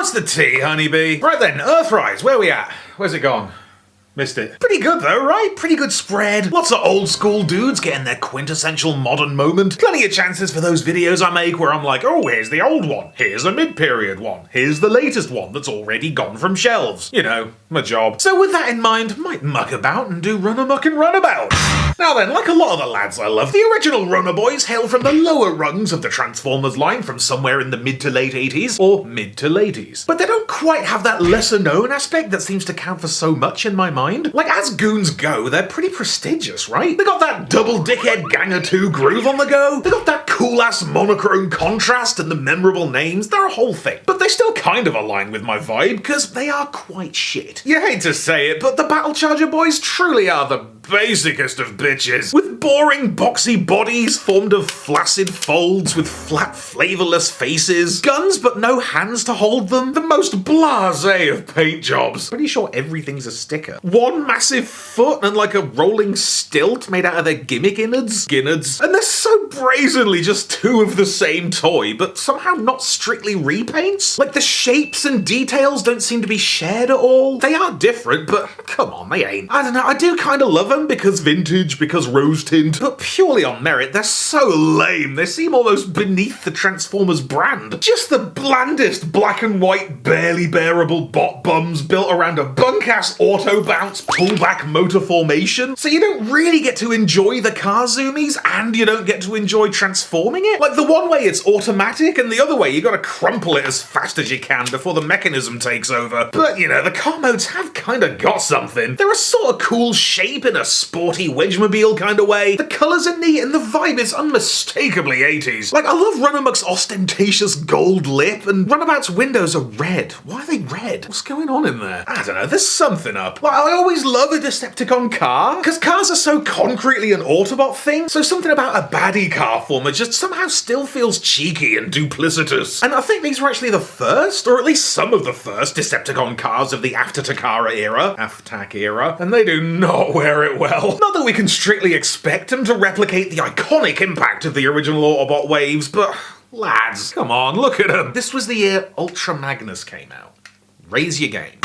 What's the tea, honeybee? Right then, Earthrise, where we at? Where's it gone? Missed it. Pretty good though, right? Pretty good spread. Lots of old school dudes getting their quintessential modern moment. Plenty of chances for those videos I make where I'm like, oh, here's the old one. Here's a mid-period one. Here's the latest one that's already gone from shelves. You know, my job. So with that in mind, might muck about and do Runamuck and Runabout. Now then, like a lot of the lads I love, the original Runner Boys hail from the lower rungs of the Transformers line from somewhere in the mid to late 80s, or mid to lateys. But they don't quite have that lesser known aspect that seems to count for so much in my mind. Like, as goons go, they're pretty prestigious, right? They got that double dickhead Ganger 2 groove on the go, they got that cool-ass monochrome contrast and the memorable names, they're a whole thing. But they still kind of align with my vibe, because they are quite shit. You hate to say it, but the Battlecharger boys truly are the basicest of bitches, with boring boxy bodies formed of flaccid folds with flat flavourless faces, guns but no hands to hold them, the most blasé of paint jobs. Pretty sure everything's a sticker. One massive foot and like a rolling stilt made out of their gimmick innards. And they're so brazenly just two of the same toy, but somehow not strictly repaints. Like the shapes and details don't seem to be shared at all. They are different, but come on, they ain't. I don't know, I do kind of love them because vintage, because rose tint, but purely on merit, they're so lame. They seem almost beneath the Transformers brand. Just the blandest black and white, barely bearable bot bums built around a bunk-ass auto-bounce pullback motor formation, so you don't really get to enjoy the car zoomies, and you don't get to enjoy transforming it. Like, the one way it's automatic, and the other way you gotta crumple it as fast as you can before the mechanism takes over. But, you know, the car modes have kinda got something. They're a sort of cool shape in a sporty Wedgemobile kind of way. The colours are neat and the vibe is unmistakably 80s. Like, I love Runamuck's ostentatious gold lip, and Runabout's windows are red. Why are they red? What's going on in there? I don't know, there's something up. Like, I always love a Decepticon car, because cars are so concretely an Autobot thing, so something about a baddie car former just somehow still feels cheeky and duplicitous. And I think these were actually the first, or at least some of the first, Decepticon cars of the after Takara era, and they do not wear it well. Not that we can strictly expect them to replicate the iconic impact of the original Autobot waves, but lads, come on, look at them. This was the year Ultra Magnus came out. Raise your game.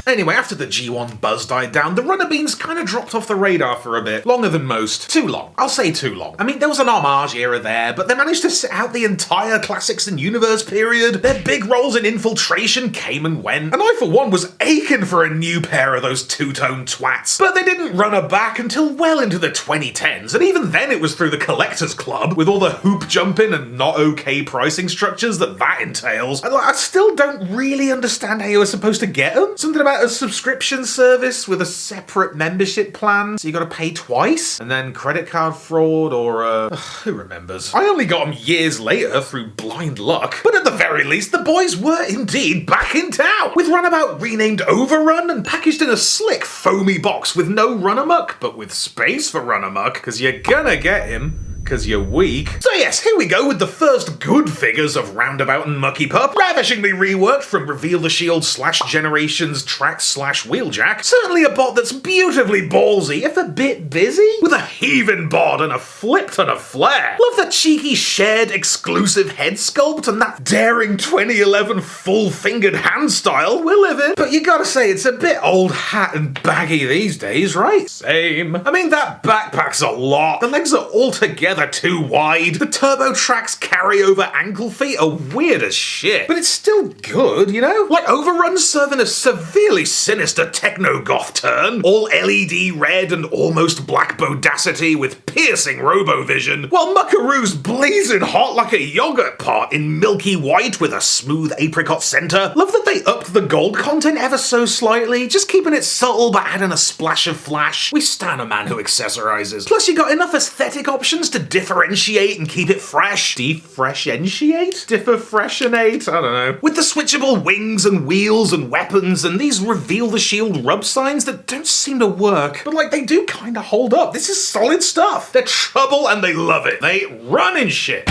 Anyway, after the G1 buzz died down, the Runner Beans kind of dropped off the radar for a bit. Longer than most. Too long. I'll say too long. I mean, there was an homage era there, but they managed to sit out the entire Classics and Universe period. Their big roles in Infiltration came and went, and I for one was aching for a new pair of those two-tone twats. But they didn't run her back until well into the 2010s, and even then it was through the Collectors Club, with all the hoop jumping and not okay pricing structures that entails. I still don't really understand how you were supposed to get them. Something about a subscription service with a separate membership plan, so you gotta pay twice, and then credit card fraud or who remembers? I only got them years later through blind luck, but at the very least the boys were indeed back in town, with Runabout renamed Overrun and packaged in a slick foamy box with no Runamuck, but with space for Runamuck, because you're gonna get him. Because you're weak. So yes, here we go with the first good figures of Roundabout and Mucky Pup, ravishingly reworked from Reveal the Shield / Generations Track / Wheeljack. Certainly a bot that's beautifully ballsy, if a bit busy, with a heaving bod and a flip ton of flair. Love the cheeky shared exclusive head sculpt and that daring 2011 full-fingered hand style, we'll live it. But you gotta say, it's a bit old hat and baggy these days, right? Same. I mean, that backpack's a lot. The legs are altogether too wide. The Turbo Track's carryover ankle feet are weird as shit, but it's still good, you know? Like Overrun's serving a severely sinister techno-goth turn, all LED red and almost black bodacity with piercing robo-vision, while Muckaroo's blazing hot like a yogurt pot in milky white with a smooth apricot center. Love that they upped the gold content ever so slightly, just keeping it subtle but adding a splash of flash. We stan a man who accessorizes. Plus you got enough aesthetic options to differentiate and keep it fresh. Differentiate? Differfreshenate? I don't know. With the switchable wings and wheels and weapons and these Reveal the Shield rub signs that don't seem to work, but like they do kind of hold up. This is solid stuff. They're trouble and they love it. They run in shit.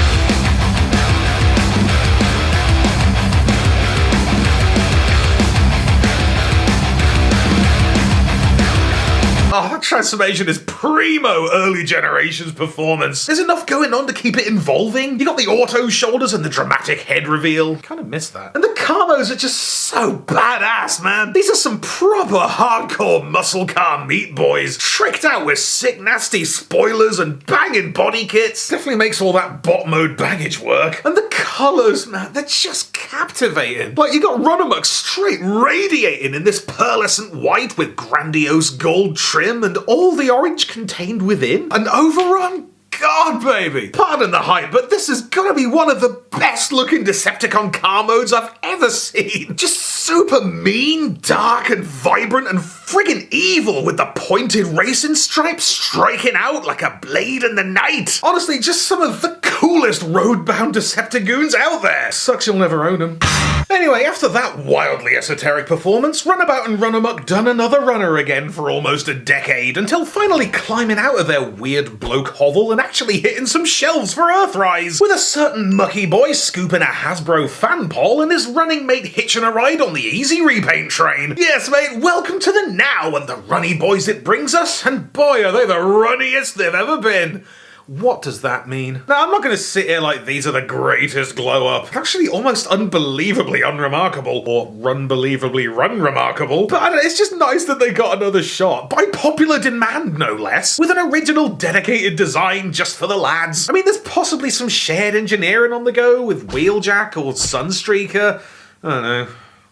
Oh, that transformation is primo early generations performance. There's enough going on to keep it involving. You got the auto shoulders and the dramatic head reveal. Kind of missed that. And the camos are just so badass, man. These are some proper hardcore muscle car meat boys, tricked out with sick nasty spoilers and banging body kits. Definitely makes all that bot mode baggage work. And the colours, man, they're just captivating. Like, you got Runamuck straight radiating in this pearlescent white with grandiose gold trim and all the orange contained within. An overrun? God, baby. Pardon the hype, but this has got to be one of the best looking Decepticon car modes I've ever seen. Just super mean, dark and vibrant and friggin' evil with the pointed racing stripes striking out like a blade in the night. Honestly, just some of the coolest road-bound Deceptigoons out there. Sucks you'll never own them. Anyway, after that wildly esoteric performance, Runabout and Runamuck done another runner again for almost a decade, until finally climbing out of their weird bloke hovel and actually hitting some shelves for Earthrise, with a certain mucky boy scooping a Hasbro fan poll and his running mate hitching a ride on the easy repaint train. Yes, mate, welcome to the now and the runny boys it brings us, and boy are they the runniest they've ever been. What does that mean? Now, I'm not going to sit here like these are the greatest glow-up. Actually, almost unbelievably unremarkable, or unbelievably run-remarkable. But I don't know, it's just nice that they got another shot, by popular demand, no less, with an original dedicated design just for the lads. I mean, there's possibly some shared engineering on the go with Wheeljack or Sunstreaker. I don't know.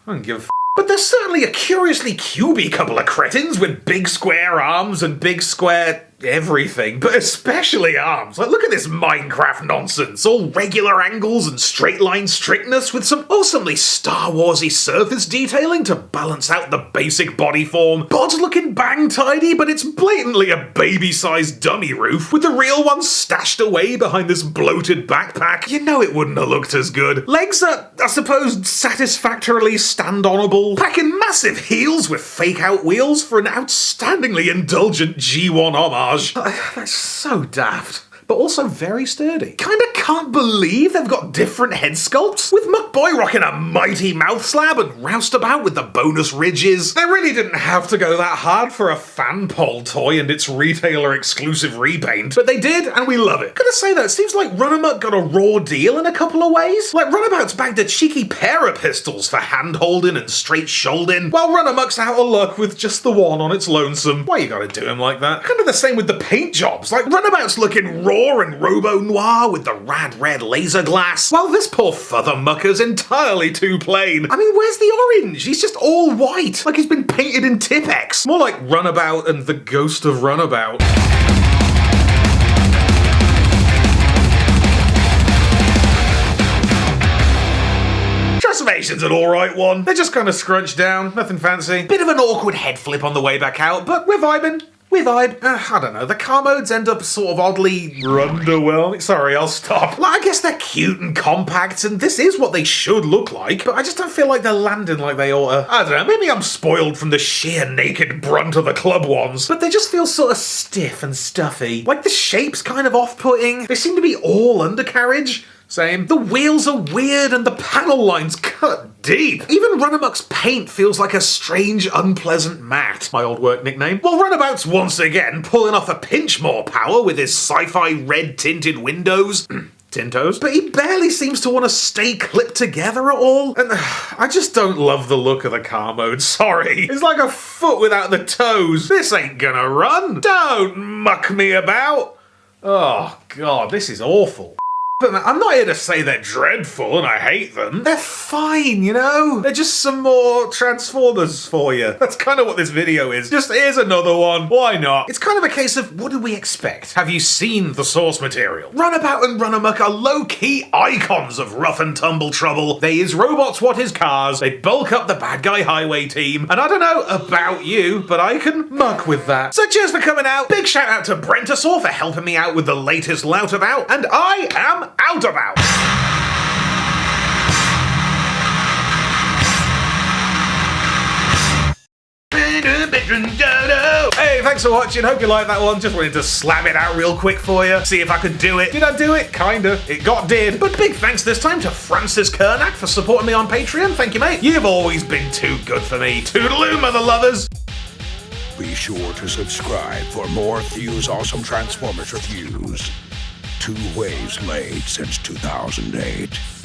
I don't give a f***. But there's certainly a curiously cubey couple of cretins with big square arms and big square everything, but especially arms. Like, look at this Minecraft nonsense. All regular angles and straight line strictness with some awesomely Star Warsy surface detailing to balance out the basic body form. Bod's looking bang tidy, but it's blatantly a baby-sized dummy roof with the real one stashed away behind this bloated backpack. You know it wouldn't have looked as good. Legs are, I suppose, satisfactorily stand-onable, packing massive heels with fake-out wheels for an outstandingly indulgent G1 homage. That's so daft, but also very sturdy. Kinda can't believe they've got different head sculpts, with Muckboy rocking a mighty mouth slab and Roustabout with the bonus ridges. They really didn't have to go that hard for a fan poll toy and its retailer exclusive repaint, but they did, and we love it. Gotta say though, it seems like Runamuck got a raw deal in a couple of ways. Like, Runabout's bagged a cheeky pair of pistols for hand-holding and straight shouldering, while Runamuck's out of luck with just the one on its lonesome. Why you gotta do him like that? Kinda the same with the paint jobs. Like, Runabout's looking raw and robo-noir with the rad red laser glass, while this poor feather mucker's entirely too plain. I mean, where's the orange? He's just all white, like he's been painted in Tipex. More like Runabout and the Ghost of Runabout. Transformation's an alright one. They're just kind of scrunched down, nothing fancy. Bit of an awkward head flip on the way back out, but we're vibing. We vibe. I don't know, the car modes end up sort of oddly underwhelming. Sorry, I'll stop. Like, I guess they're cute and compact, and this is what they should look like, but I just don't feel like they're landing like they ought to. I don't know, maybe I'm spoiled from the sheer naked brunt of the club ones, but they just feel sort of stiff and stuffy. Like, the shape's kind of off-putting. They seem to be all undercarriage. Same. The wheels are weird and the panel lines cut deep. Even Runamuck's paint feels like a strange, unpleasant matte, my old work nickname. While Runabout's once again pulling off a pinch more power with his sci-fi red tinted windows. Tintos. But he barely seems to want to stay clipped together at all. And I just don't love the look of the car mode, sorry. It's like a foot without the toes. This ain't gonna run. Don't muck me about. Oh god, this is awful. But man, I'm not here to say they're dreadful and I hate them. They're fine, you know? They're just some more Transformers for you. That's kind of what this video is. Just here's another one. Why not? It's kind of a case of, what did we expect? Have you seen the source material? Runabout and Runamuck are low-key icons of rough and tumble trouble. They is robots what is cars. They bulk up the bad guy highway team. And I don't know about you, but I can muck with that. So cheers for coming out. Big shout out to Brentasaur for helping me out with the latest Loutabout. And I am Outabout. Hey, thanks for watching. Hope you liked that one. Just wanted to slam it out real quick for you. See if I could do it. Did I do it? Kinda. It got did. But big thanks this time to Francis Kernack for supporting me on Patreon. Thank you, mate. You've always been too good for me. Toodaloo, mother lovers. Be sure to subscribe for more Thew's awesome Transformers reviews. 2 waves late since 2008.